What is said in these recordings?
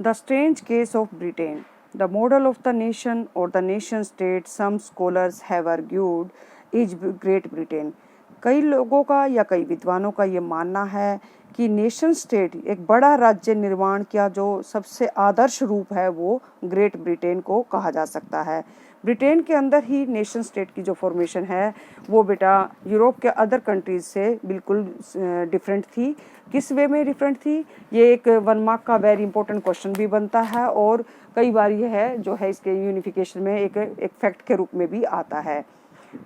The strange case of Britain. The model of the nation or the nation state, some scholars have argued, is Great Britain. कई लोगों का या कई विद्वानों का ये मानना है कि नेशन स्टेट, एक बड़ा राज्य निर्माण का जो सबसे आदर्श रूप है वो ग्रेट ब्रिटेन को कहा जा सकता है। ब्रिटेन के अंदर ही नेशन स्टेट की जो फॉर्मेशन है वो बेटा यूरोप के अदर कंट्रीज से बिल्कुल डिफरेंट थी। किस वे में डिफरेंट थी, ये एक 1 मार्क का वेरी इंपॉर्टेंट क्वेश्चन भी बनता है और कई बार ये है जो है इसके यूनिफिकेशन में एक फैक्ट के रूप में भी आता है।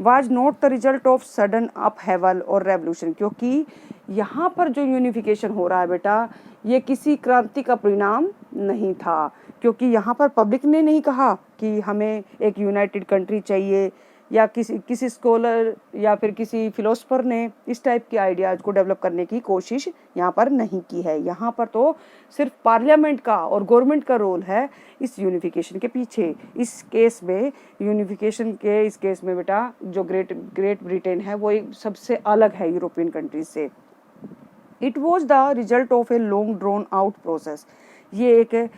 Was not the result of sudden upheaval और रेवोल्यूशन, क्योंकि यहाँ पर जो यूनिफिकेशन हो रहा है बेटा ये किसी क्रांति का परिणाम नहीं था, क्योंकि यहाँ पर पब्लिक ने नहीं कहा कि हमें एक यूनाइटेड कंट्री चाहिए, या किसी स्कॉलर या फिर किसी फिलोसफर ने इस टाइप के आइडियाज़ को डेवलप करने की कोशिश यहाँ पर नहीं की है। यहाँ पर तो सिर्फ पार्लियामेंट का और गवर्नमेंट का रोल है इस यूनिफिकेशन के पीछे। इस केस में यूनिफिकेशन के इस केस में बेटा जो ग्रेट ब्रिटेन है वो एक सबसे अलग है यूरोपियन कंट्रीज से। It was the result of a long drawn out process, ये एक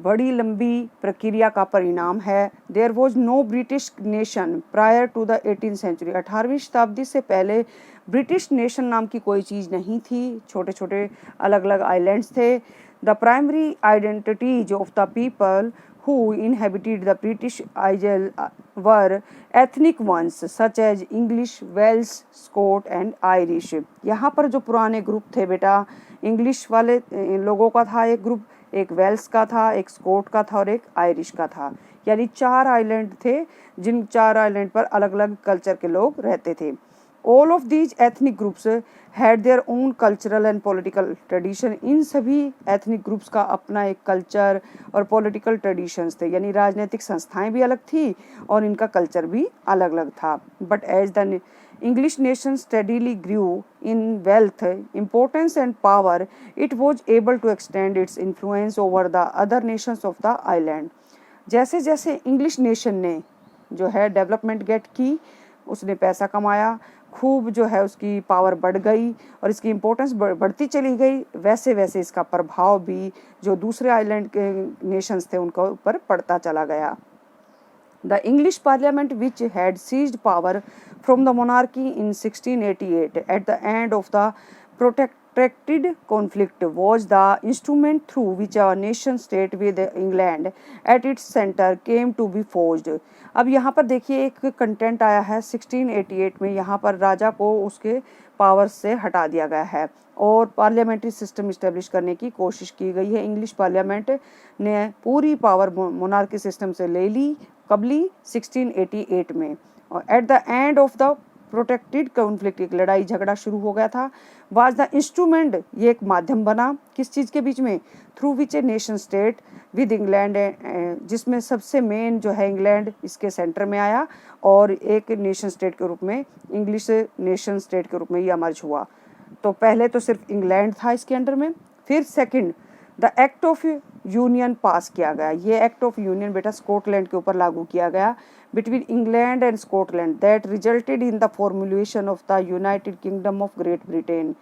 बड़ी लंबी प्रक्रिया का परिणाम है। There was no British nation prior to the 18th century, 18वीं शताब्दी से पहले ब्रिटिश नेशन नाम की कोई चीज़ नहीं थी। छोटे छोटे अलग अलग आइलैंड्स थे। The primary identities of the people who inhabited the British Isles were ethnic ones such as English, Welsh, Scot and Irish। यहाँ पर जो पुराने ग्रुप थे बेटा, इंग्लिश वाले लोगों का था एक ग्रुप, एक वेल्स का था, एक स्कॉट का था और एक आयरिश का था। यानी 4 आइलैंड थे जिन 4 आइलैंड पर अलग अलग कल्चर के लोग रहते थे। All of these ethnic groups had their own cultural and political tradition। इन सभी एथनिक ग्रुप्स का अपना एक कल्चर और पॉलिटिकल ट्रेडिशंस थे, यानी राजनीतिक संस्थाएं भी अलग थी और इनका कल्चर भी अलग अलग था। But as the English nation steadily grew in wealth, importance and power, it was able to extend its influence over the other nations of the island। जैसे जैसे इंग्लिश नेशन ने जो है डेवलपमेंट गेट की, उसने पैसा कमाया, खूब जो है उसकी पावर बढ़ गई और इसकी इम्पोर्टेंस बढ़ती चली गई, वैसे वैसे इसका प्रभाव भी जो दूसरे आइलैंड के नेशंस थे उनके ऊपर पड़ता चला गया। The English Parliament, which had seized power from the monarchy in 1688 at the end of the protracted conflict, was the instrument through which a nation state with England at its center came to be forged। अब यहाँ पर देखिए एक content आया है 1688 में, यहाँ पर राजा को उसके पावर से हटा दिया गया है और पार्लियामेंट्री सिस्टम इस्टेब्लिश करने की कोशिश की गई है। इंग्लिश पार्लियामेंट ने पूरी पावर मोनार्की सिस्टम से ले ली, कब ली? 1688 में। और at the end of the protected conflict, एक लड़ाई झगड़ा शुरू हो गया था। वाज द इंस्ट्रूमेंट, ये एक माध्यम बना किस चीज़ के बीच में? Through which a nation state with England, जिसमें सबसे मेन जो है इंग्लैंड इसके सेंटर में आया और एक नेशन स्टेट के रूप में इंग्लिश नेशन स्टेट के रूप में ये अमर्ज हुआ। तो पहले तो सिर्फ इंग्लैंड था इसके अंडर में, फिर second the act of union pass किया गया। ये एक्ट ऑफ यूनियन बेटा स्कॉटलैंड के ऊपर लागू किया गया, between England and Scotland, that resulted in the formulation of the United Kingdom of Great Britain.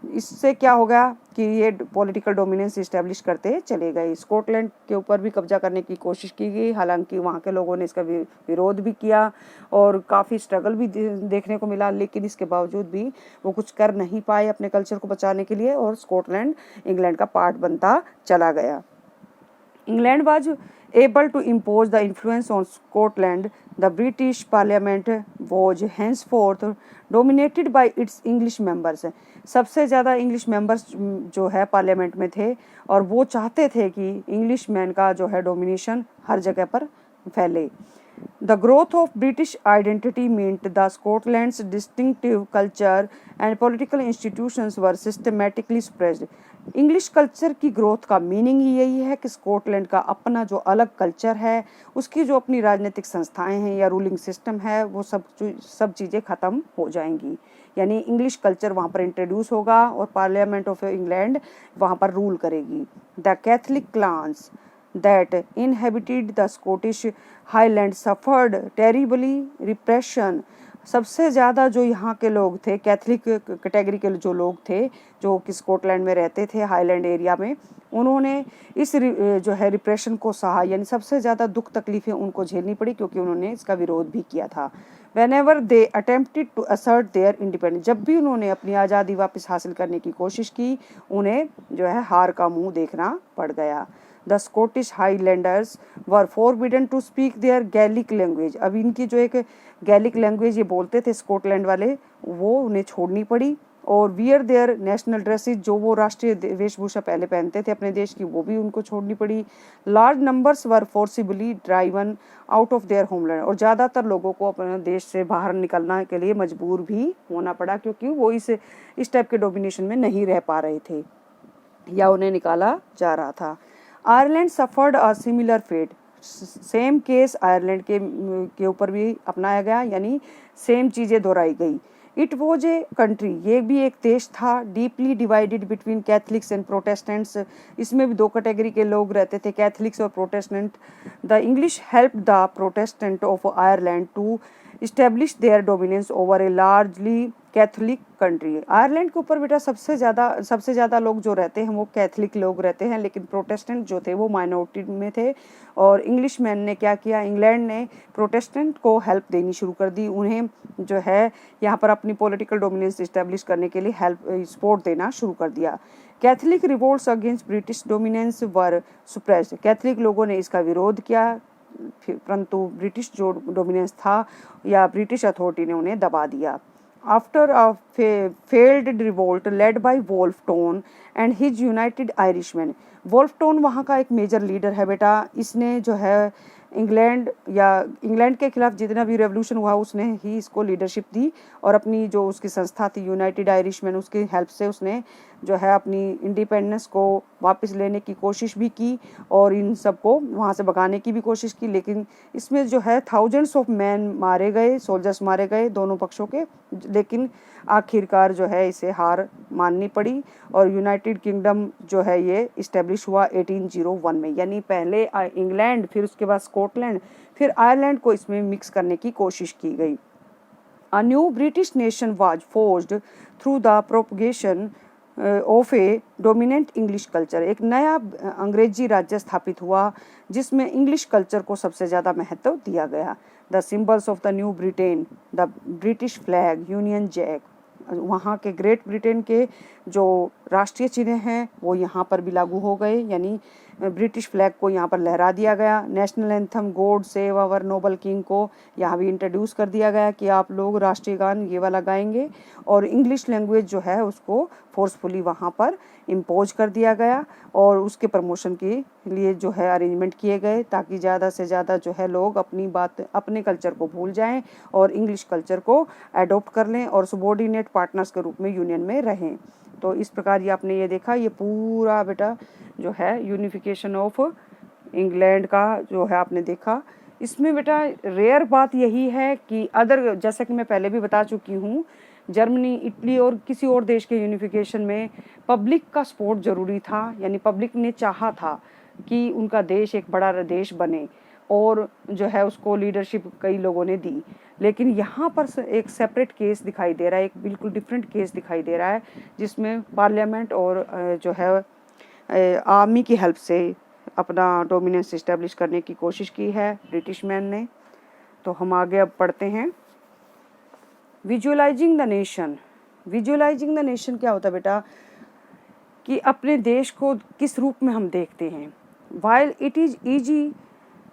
इससे क्या होगा कि ये पॉलिटिकल डोमिनेंस इस्टेब्लिश करते चले गए। स्कॉटलैंड के ऊपर भी कब्जा करने की कोशिश की गई, हालांकि वहाँ के लोगों ने इसका विरोध भी किया और काफ़ी स्ट्रगल भी देखने को मिला, लेकिन इसके बावजूद भी वो कुछ कर नहीं पाए अपने कल्चर को बचाने के लिए और स्कॉटलैंड इंग्लैंड का पार्ट बनता चला गया। England was able to impose the influence on Scotland. The British Parliament was henceforth dominated by its English members। सबसे ज़्यादा इंग्लिश मेंबर्स जो है पार्लियामेंट में थे और वो चाहते थे कि इंग्लिश मैन का जो है डोमिनेशन हर जगह पर फैले। The growth of British identity meant the Scotland's distinctive culture and political institutions were systematically suppressed। English culture की ग्रोथ का मीनिंग ही यही है कि स्कॉटलैंड का अपना जो अलग कल्चर है, उसकी जो अपनी राजनीतिक संस्थाएं हैं या रूलिंग सिस्टम है, वो सब चीज़ें ख़त्म हो जाएंगी। यानी इंग्लिश कल्चर वहाँ पर इंट्रोड्यूस होगा और पार्लियामेंट ऑफ इंग्लैंड वहाँ पर रूल करेगी। The Catholic clans that inhabited the Scottish Highlands suffered terribly repression सबसे ज़्यादा जो यहाँ के लोग थे, कैथलिक कैटेगरी के जो लोग थे, जो कि स्कॉटलैंड में रहते थे, हाईलैंड एरिया में, उन्होंने इस जो है रिप्रेशन को सहा, यानी सबसे ज़्यादा दुख तकलीफ़ें उनको झेलनी पड़ी, क्योंकि उन्होंने इसका विरोध भी किया था। Whenever they attempted to assert their independence, जब भी उन्होंने अपनी आज़ादी वापस हासिल करने की कोशिश की, उन्हें जो है हार का मुंह देखना पड़ गया। The Scottish Highlanders were forbidden to speak their Gaelic language। अब इनकी जो एक गैलिक लैंग्वेज ये बोलते थे स्कॉटलैंड वाले, वो उन्हें छोड़नी पड़ी। और वियर देयर नेशनल ड्रेसेस, जो वो राष्ट्रीय वेशभूषा पहले पहनते थे अपने देश की, वो भी उनको छोड़नी पड़ी। Large numbers were forcibly driven out of their homeland, और ज़्यादातर लोगों को अपने देश से बाहर निकलने के लिए मजबूर भी होना पड़ा, क्योंकि वो इस टाइप के डोमिनेशन में नहीं रह पा रहे थे या उन्हें निकाला जा रहा था। Ireland suffered a similar fate, same case Ireland के ऊपर भी अपनाया गया, यानी सेम चीज़ें दोहराई गई। इट वॉज ए कंट्री, ये भी एक देश था, deeply divided between Catholics and Protestants, इसमें भी दो कैटेगरी के लोग रहते थे, कैथलिक्स और Protestant. The English help the Protestant of Ireland to establish their dominance over a largely Catholic country. Ireland के ऊपर बेटा सबसे ज़्यादा लोग जो रहते हैं वो कैथलिक लोग रहते हैं, लेकिन प्रोटेस्टेंट जो थे वो माइनॉरिटी में थे। और इंग्लिश मैन ने क्या किया, इंग्लैंड ने प्रोटेस्टेंट को हेल्प देनी शुरू कर दी, उन्हें जो है यहाँ पर अपनी पॉलिटिकल डोमिनेंस इस्टेब्लिश करने के लिए सपोर्ट देना शुरू कर दिया। Catholic revolts against British dominance were suppressed, Catholic लोगों ने इसका विरोध किया, परंतु ब्रिटिश जो डोमिनेंस था या ब्रिटिश अथॉरिटी ने उन्हें दबा दिया। After a failed revolt led by Wolfe Tone and his United Irishmen, Wolfe Tone वहाँ का एक मेजर लीडर है बेटा, इसने जो है इंग्लैंड के खिलाफ जितना भी रेवोल्यूशन हुआ उसने ही इसको लीडरशिप दी, और अपनी जो उसकी संस्था थी यूनाइटेड आयरिशमैन, उसकी हेल्प से उसने जो है अपनी इंडिपेंडेंस को वापस लेने की कोशिश भी की और इन सबको वहाँ से भगाने की भी कोशिश की। लेकिन इसमें जो है थाउजेंड्स ऑफ मैन मारे गए, सोल्जर्स मारे गए दोनों पक्षों के, लेकिन आखिरकार जो है इसे हार माननी पड़ी और यूनाइटेड किंगडम जो है ये इस्टेब्लिश हुआ 1801 में, यानी पहले इंग्लैंड, फिर उसके बाद स्कॉटलैंड, फिर आयरलैंड को इसमें मिक्स करने की कोशिश की गई। A new British nation was forged through the propagation of a dominant English culture। एक नया अंग्रेजी राज्य स्थापित हुआ जिसमें इंग्लिश कल्चर को सबसे ज़्यादा महत्व दिया गया। The symbols of the New Britain, the British flag, Union Jack, वहाँ के ग्रेट ब्रिटेन के जो राष्ट्रीय चिन्ह हैं वो यहाँ पर भी लागू हो गए, यानी ब्रिटिश फ्लैग को यहाँ पर लहरा दिया गया। National anthem God save our noble king को यहाँ भी इंट्रोड्यूस कर दिया गया कि आप लोग राष्ट्रीय गान ये वाला गाएंगे, और इंग्लिश लैंग्वेज जो है उसको फोर्सफुली वहाँ पर इम्पोज कर दिया गया और उसके प्रमोशन के लिए जो है अरेंजमेंट किए गए, ताकि ज़्यादा से ज़्यादा जो है लोग अपने कल्चर को भूल जाएं और इंग्लिश कल्चर को अडॉप्ट कर लें और सबॉर्डिनेट पार्टनर्स के रूप में यूनियन में रहें। तो इस प्रकार ये आपने ये देखा, ये पूरा बेटा जो है यूनिफिकेशन ऑफ इंग्लैंड का जो है आपने देखा। इसमें बेटा रेयर बात यही है कि जैसा कि मैं पहले भी बता चुकी हूँ, जर्मनी, इटली और किसी और देश के यूनिफिकेशन में पब्लिक का सपोर्ट ज़रूरी था, यानी पब्लिक ने चाहा था कि उनका देश एक बड़ा देश बने और जो है उसको लीडरशिप कई लोगों ने दी। लेकिन यहाँ पर एक सेपरेट केस दिखाई दे रहा है, एक बिल्कुल डिफरेंट केस दिखाई दे रहा है, जिसमें पार्लियामेंट और जो है आर्मी की हेल्प से अपना डोमिनेंस इस्टेब्लिश करने की कोशिश की है ब्रिटिश मैन ने। तो हम आगे अब पढ़ते हैं। Visualising the nation. Visualising the nation क्या होता है बेटा, कि अपने देश को किस रूप में हम देखते हैं। While it is easy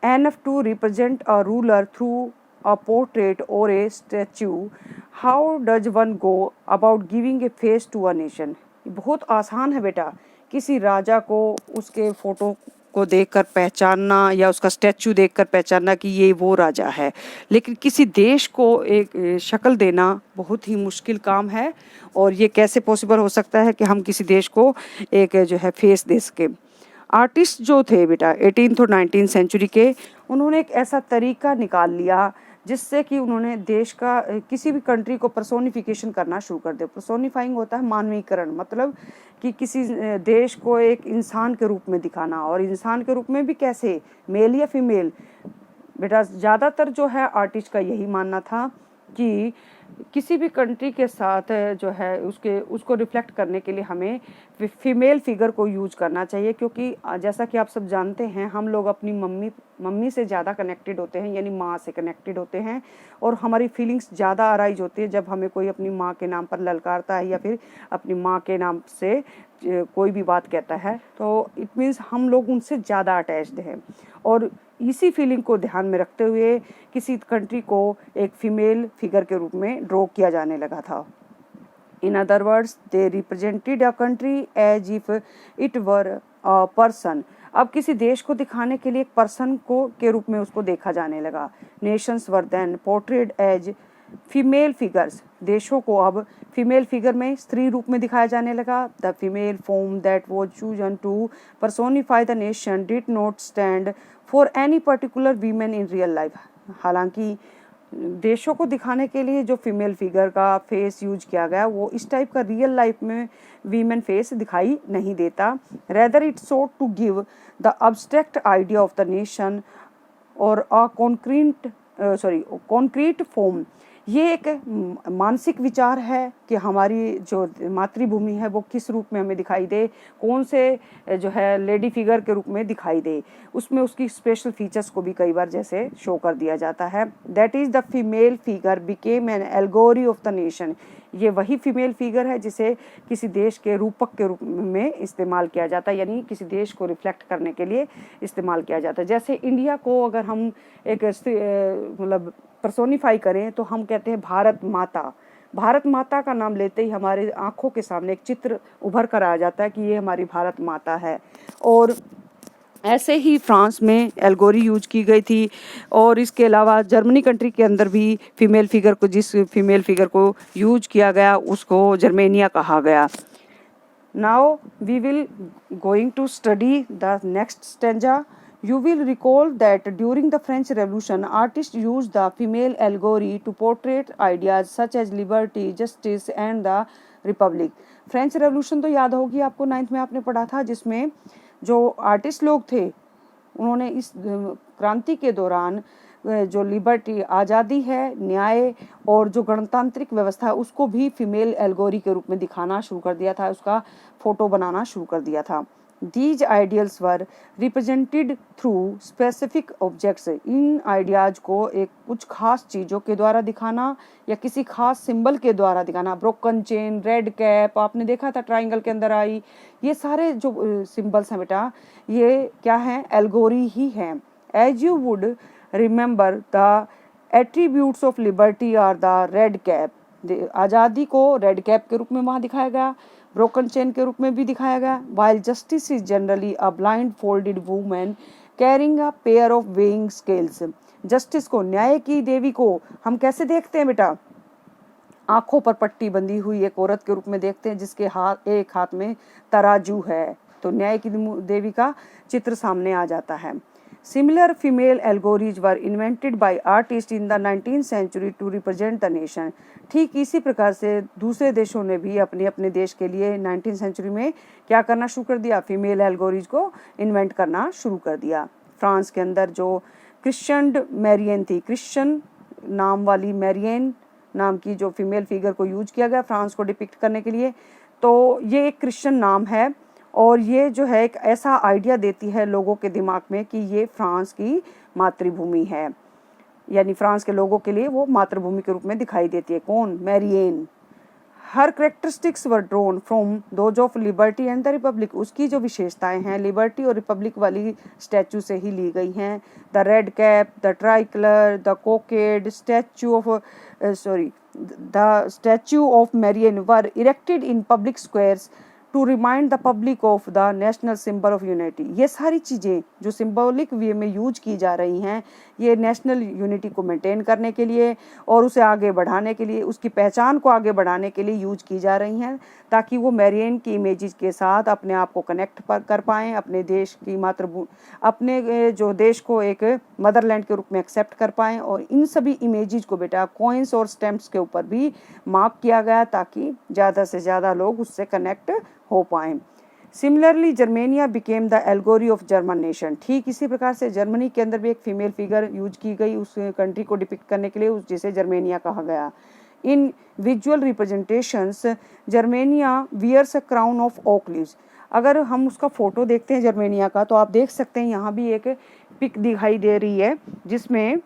enough to represent a ruler through a portrait or a statue, how does one go about giving a face to a nation। बहुत आसान है बेटा किसी राजा को उसके फोटो को देखकर पहचानना या उसका स्टैचू देखकर पहचानना कि ये वो राजा है, लेकिन किसी देश को एक शक्ल देना बहुत ही मुश्किल काम है। और ये कैसे पॉसिबल हो सकता है कि हम किसी देश को एक जो है फेस दे सके। आर्टिस्ट जो थे बेटा 18th और 19th सेंचुरी के, उन्होंने एक ऐसा तरीका निकाल लिया जिससे कि उन्होंने देश का किसी भी कंट्री को पर्सोनिफिकेशन करना शुरू कर दिया। पर्सोनिफाइंग होता है मानवीकरण, मतलब कि किसी देश को एक इंसान के रूप में दिखाना, और इंसान के रूप में भी कैसे, मेल या फीमेल। बेटा ज़्यादातर जो है आर्टिस्ट का यही मानना था कि किसी भी कंट्री के साथ जो है उसको रिफ्लेक्ट करने के लिए हमें फीमेल फिगर को यूज करना चाहिए, क्योंकि जैसा कि आप सब जानते हैं हम लोग अपनी मम्मी से ज़्यादा कनेक्टेड होते हैं, यानी माँ से कनेक्टेड होते हैं, और हमारी फीलिंग्स ज़्यादा अराइज होती है जब हमें कोई अपनी माँ के नाम पर ललकारता है या फिर अपनी माँ के नाम से कोई भी बात कहता है, तो इट मीन्स हम लोग उनसे ज़्यादा अटैच्ड हैं। और इसी फीलिंग को ध्यान में रखते हुए किसी कंट्री को एक फीमेल फिगर के रूप में ड्रॉ किया जाने लगा था। In other words, they represented a country as if it were a person. अब किसी देश को दिखाने के लिए एक पर्सन को के रूप में उसको देखा जाने लगा। Nations were then portrayed as female figures, देशों को अब फीमेल फिगर में स्त्री रूप में दिखाया जाने लगा। The female form that was chosen to personify the nation did not stand for any particular women in real life. हालांकि देशों को दिखाने के लिए जो फीमेल फिगर का फेस यूज किया गया वो इस टाइप का रियल लाइफ में वीमेन फेस दिखाई नहीं देता। Rather it sought to give the abstract idea of the nation और अ कॉन्क्रीट फॉर्म। ये एक मानसिक विचार है कि हमारी जो मातृभूमि है वो किस रूप में हमें दिखाई दे, कौन से जो है लेडी फिगर के रूप में दिखाई दे, उसमें उसकी स्पेशल फीचर्स को भी कई बार जैसे शो कर दिया जाता है। That is the female figure became an allegory of the nation. ये वही फीमेल फिगर है जिसे किसी देश के रूपक के रूप में इस्तेमाल किया जाता है, यानी किसी देश को रिफ्लेक्ट करने के लिए इस्तेमाल किया जाता है। जैसे इंडिया को अगर हम एक मतलब पर्सोनिफाई करें तो हम कहते हैं भारत माता। भारत माता का नाम लेते ही हमारे आंखों के सामने एक चित्र उभर कर आ जाता है कि ये हमारी भारत माता है। और ऐसे ही फ्रांस में एल्गोरी यूज की गई थी, और इसके अलावा जर्मनी कंट्री के अंदर भी जिस फीमेल फिगर को यूज किया गया उसको जर्मेनिया कहा गया। Now we will going to study the next stanza. You will recall that during the French Revolution, artists used the female allegory to portray ideas such as liberty, justice and the republic. French revolution तो याद होगी आपको, 9th में आपने पढ़ा था, जिसमें जो आर्टिस्ट लोग थे उन्होंने इस क्रांति के दौरान जो लिबर्टी, आज़ादी है, न्याय और जो गणतांत्रिक व्यवस्था है उसको भी फीमेल एल्गोरी के रूप में दिखाना शुरू कर दिया था, उसका फोटो बनाना शुरू कर दिया था। These ideals were represented through specific objects. In ideas को एक कुछ खास चीज़ों के द्वारा दिखाना या किसी खास सिंबल के द्वारा दिखाना। ब्रोकन चेन, रेड कैप, आपने देखा था ट्राइंगल के अंदर आई, ये सारे जो सिंबल्स हैं बेटा ये क्या हैं, एल्गोरी ही हैं। As you would remember, the attributes of liberty are the red cap. आज़ादी को रेड कैप के रूप में वहाँ दिखाया गया, ब्रोकन चेन के रूप में भी दिखाया गया। While justice is generally a blind folded women carrying a pair of weighing scales. Justice को, न्याय की देवी को हम कैसे देखते हैं बेटा, आंखों पर पट्टी बंधी हुई एक औरत के रूप में देखते हैं जिसके एक हाथ में तराजू है, तो न्याय की देवी का चित्र सामने आ जाता है। Similar female allegories were invented by artists in the 19th century to represent the nation. ठीक इसी प्रकार से दूसरे देशों ने भी अपने अपने देश के लिए 19th सेंचुरी में क्या करना शुरू कर दिया, फीमेल एल्गोरीज को इन्वेंट करना शुरू कर दिया। फ्रांस के अंदर जो क्रिश्चियन मैरियन थी, क्रिश्चियन नाम वाली मैरियन नाम की जो फीमेल फिगर को यूज किया गया फ्रांस को डिपिक्ट करने के लिए, तो ये एक क्रिश्चियन नाम है और ये जो है एक ऐसा आइडिया देती है लोगों के दिमाग में कि ये फ्रांस की मातृभूमि है, यानी फ्रांस के लोगों के लिए वो मातृभूमि के रूप में दिखाई देती है। कौन, Marianne. Her characteristics were drawn from those of liberty and the republic. उसकी जो विशेषताएं हैं लिबर्टी और रिपब्लिक वाली स्टैचू से ही ली गई हैं। The red cap, the tricolour, the cockade the statue of Marianne were erected in public squares to remind the public of the national symbol of unity. ये सारी चीज़ें जो सिंबॉलिक वे में यूज की जा रही हैं ये नेशनल यूनिटी को मेंटेन करने के लिए और उसे आगे बढ़ाने के लिए, उसकी पहचान को आगे बढ़ाने के लिए यूज की जा रही हैं, ताकि वो मैरियन की इमेजेस के साथ अपने आप को कनेक्ट कर पाएँ, अपने देश की अपने जो देश को एक मदरलैंड के रूप में एक्सेप्ट कर पाएँ। और इन सभी इमेजेस को बेटा कॉइन्स और स्टैम्प्स के ऊपर भी मार्क किया गया ताकि ज़्यादा से ज़्यादा लोग उससे कनेक्ट हो पाएँ। Similarly Germania became the allegory of German nation. ठीक इसी प्रकार से जर्मनी के अंदर भी एक फीमेल फिगर यूज की गई उस कंट्री को डिपिक्ट करने के लिए, उस जिसे जर्मेनिया कहा गया। In visual representations Germania wears a crown of oak leaves. अगर हम उसका फोटो देखते हैं जर्मेनिया का, तो आप देख सकते हैं यहाँ भी एक पिक दिखाई दे रही है जिसमें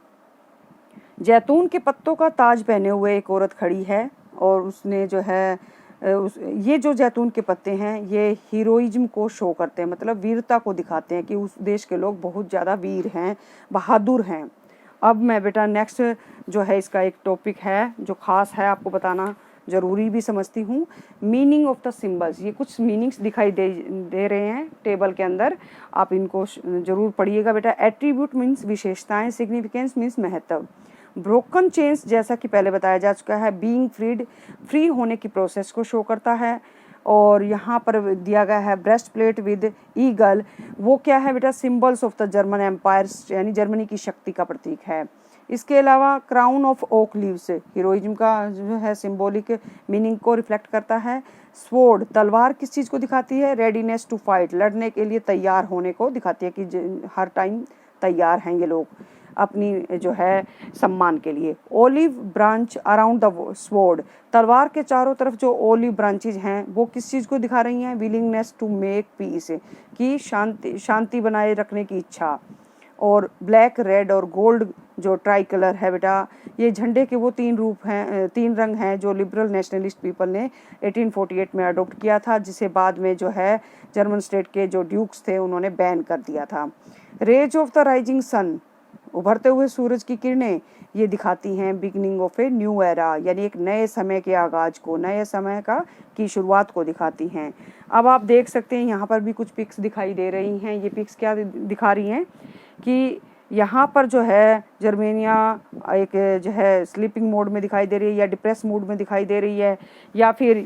जैतून के पत्तों का ताज पहने हुए एक औरत खड़ी है, और उसने जो है ये जो जैतून के पत्ते हैं ये हीरोइज्म को शो करते हैं, मतलब वीरता को दिखाते हैं कि उस देश के लोग बहुत ज़्यादा वीर हैं, बहादुर हैं। अब मैं बेटा नेक्स्ट जो है इसका एक टॉपिक है जो ख़ास है, आपको बताना ज़रूरी भी समझती हूँ। मीनिंग ऑफ द सिम्बल्स, ये कुछ मीनिंग्स दिखाई दे रहे हैं टेबल के अंदर, आप इनको ज़रूर पढ़िएगा बेटा। एट्रीब्यूट मीन्स विशेषताएं, सिग्निफिकेंस मीन्स महत्व। ब्रोकन चेन्स जैसा कि पहले बताया जा चुका है बीइंग फ्रीड, फ्री होने की प्रोसेस को शो करता है। और यहाँ पर दिया गया है ब्रेस्ट प्लेट विद ईगल, वो क्या है बेटा, symbols of the German empires, यानी जर्मनी की शक्ति का प्रतीक है। इसके अलावा crown of oak leaves heroism का जो है सिंबॉलिक मीनिंग को रिफ्लेक्ट करता है। स्वॉर्ड तलवार किस चीज़ को दिखाती है, रेडीनेस टू फाइट, लड़ने के लिए तैयार होने को दिखाती है कि हर टाइम तैयार हैं ये लोग अपनी जो है सम्मान के लिए। Olive branch around the sword, तलवार के चारों तरफ जो ओलिव ब्रांचेज हैं वो किस चीज़ को दिखा रही हैं, विलिंगनेस टू मेक पीस, की शांति बनाए रखने की इच्छा। और ब्लैक, रेड और गोल्ड जो ट्राई कलर है बेटा, ये झंडे के वो तीन रंग हैं जो लिबरल नेशनलिस्ट पीपल ने 1848 में अडोप्ट किया था, जिसे बाद में जो है जर्मन स्टेट के जो ड्यूक्स थे उन्होंने बैन कर दिया था। Rays of the rising sun, उभरते हुए सूरज की किरणें, ये दिखाती हैं beginning of a new era, यानी एक नए समय के आगाज को, नए समय की शुरुआत को दिखाती हैं। अब आप देख सकते हैं यहाँ पर भी कुछ पिक्स दिखाई दे रही हैं। ये पिक्स क्या दिखा रही हैं कि यहाँ पर जो है जर्मेनिया एक जो है स्लीपिंग मोड में दिखाई दे रही है या डिप्रेस मूड में दिखाई दे रही है, या फिर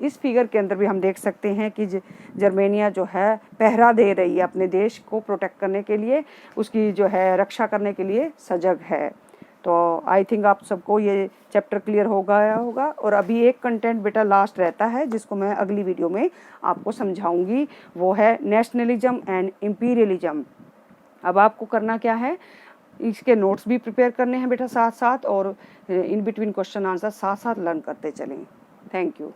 इस फिगर के अंदर भी हम देख सकते हैं कि जर्मेनिया जो है पहरा दे रही है, अपने देश को प्रोटेक्ट करने के लिए, उसकी जो है रक्षा करने के लिए सजग है। तो आई थिंक आप सबको ये चैप्टर क्लियर हो गया होगा। और अभी एक कंटेंट बेटा लास्ट रहता है जिसको मैं अगली वीडियो में आपको समझाऊंगी, वो है नेशनलिज्म एंड इम्पीरियलिज्म। अब आपको करना क्या है, इसके नोट्स भी प्रिपेयर करने हैं बेटा साथ साथ, और इन बिटवीन क्वेश्चन आंसर साथ साथ लर्न करते चलें। Thank you.